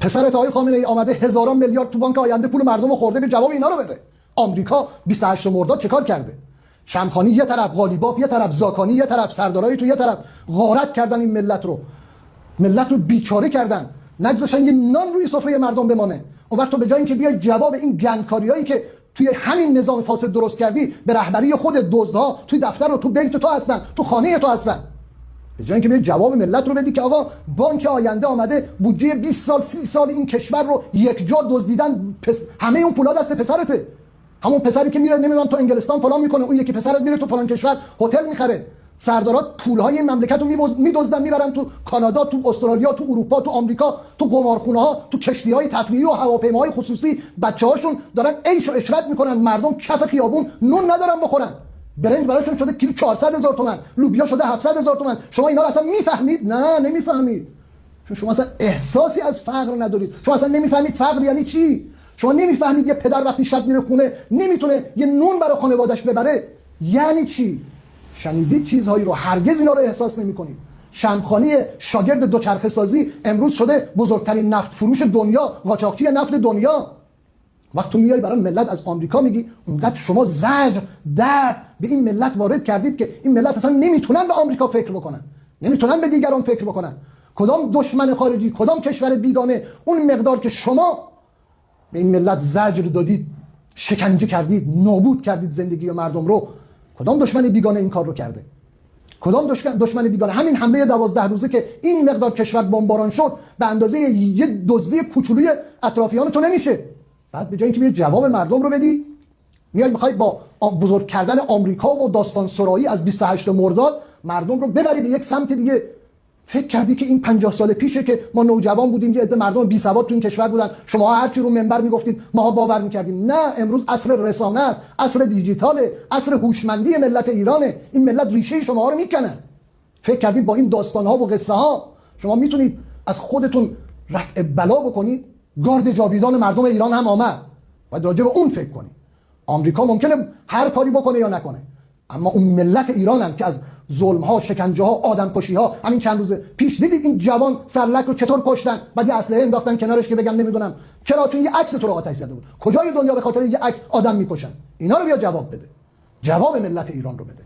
پسرت آقای خامنه‌ای آمده هزاران میلیارد تو بانک آینده پول مردم رو خورده، به جواب اینا رو بده. آمریکا 28 مرداد چه کار کرده؟ شمخانی یه طرف، قالیباف یه طرف، زاکانی یه طرف، سردارای تو یه طرف، غارت کردن این ملت رو بیچاره کردن، نگذاشتن یه نان روی سفره مردم بمانه. اون وقت تو به جای اینکه بیای جواب این گندکاریایی که توی همین نظام فاسد درست کردی به رهبری خود دزدها توی دفتر و تو بنک تو هستن، تو خانه تو هستن، به جای اینکه بیای جواب ملت رو بدی که آقا بانک آینده آمده بودجه 20 سال 30 سال این کشور رو یک جا دزدیدن، همه اون پولا دست پسرته، همون پسری که میره نمیدونم تو انگلستان فلان میکنه، اون یکی پسرت میره تو فلان کشور هتل میخره. سردارات پولهای این مملکت رو میدزدن میبرن تو کانادا، تو استرالیا، تو اروپا، تو آمریکا، تو قمارخونه ها، تو کشتیهای تفریحی و هواپیماهای خصوصی بچه‌هاشون دارن عیش و عشرت میکنن. مردم کف خیابون نون ندارن بخورن، برنج براشون شده کیلو 400,000 تومان، لوبیا شده 700,000 تومان. شما اینا رو اصلا میفهمید؟ نه نمیفهمید، چون شما اصلا احساسی از فقر ندارید. شما اصلا نمیفهمید فقر یعنی چی. شما نمیفهمید یه پدر وقتی شب میره خونه نمیتونه یه نون برای خانواده‌اش ببره یعنی چی. شنیدید چیزهایی رو، هرگز اینا رو احساس نمی‌کنید. شمخانی شاگرد دوچرخه سازی امروز شده بزرگترین نفت فروش دنیا، قاچاقچی نفت دنیا. وقتی تو میای برای ملت از آمریکا میگی، اونقدر شما زجر درد به این ملت وارد کردید که این ملت اصلا نمیتونن به آمریکا فکر بکنن، نمیتونن به دیگران فکر بکنن. کدام دشمن خارجی، کدام کشور بیگانه اون مقدار که شما به این ملت زجر دادید، شکنجه کردید، نابود کردید زندگی مردم رو، کدام دشمن بیگانه این کار رو کرده؟ کدام دشمن بیگانه؟ همین حمله 12 روزه که این مقدار کشور بمباران شد به اندازه یه دزدی کوچولوی اطرافیان تو نمیشه. بعد به جای اینکه جواب مردم رو بدی، میای میخوای با بزرگ کردن آمریکا و داستان سرایی از 28 مرداد مردم رو ببری به یک سمت دیگه. فکر کردی که این 50 سال پیشه که ما نوجوان بودیم، یه عده مردم بی سواد تو این کشور بودن، شما هر چی رو منبر میگفتید ما باور میکردیم؟ نه، امروز عصر رسانه است، عصر دیجیتاله، عصر هوشمندی ملت ایرانه. این ملت ریشه شما رو میکنه. فکر کردید با این داستان ها و قصه ها شما میتونید از خودتون رفع بلا بکنید؟ گارد جاویدان مردم ایران هم آمد، باید راجع به اون فکر کنید. آمریکا ممکنه هر کاری بکنه یا نکنه، اما اون ملت ایران هم که از ظلم ها، شکنجه ها، آدم کشی ها، همین چند روز پیش دیدید این جوان سرلک رو چطور کشتن، بعد یه اسلحه انداختن کنارش که بگم نمیدونم چرا، چون یه عکس تو رو آتش زده بود. کجای دنیا به خاطر یه عکس آدم میکشن؟ اینا رو بیا جواب بده، جواب ملت ایران رو بده.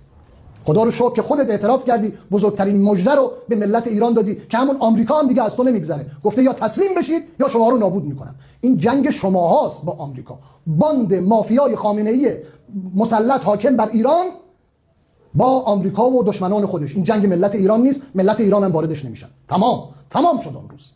خدا رو شکر که خودت اعتراف کردی، بزرگترین مژده رو به ملت ایران دادی که همون آمریکا هم دیگه از تو نمیگذره، گفته یا تسلیم بشید یا شما رو نابود میکنم. این جنگ شماهاست با آمریکا، باند مافیای خامنه‌ای مسلط حاکم بر ایران با آمریکا و دشمنان خودش. این جنگ ملت ایران نیست، ملت ایران هم واردش نمیشن. تمام شد اون روز.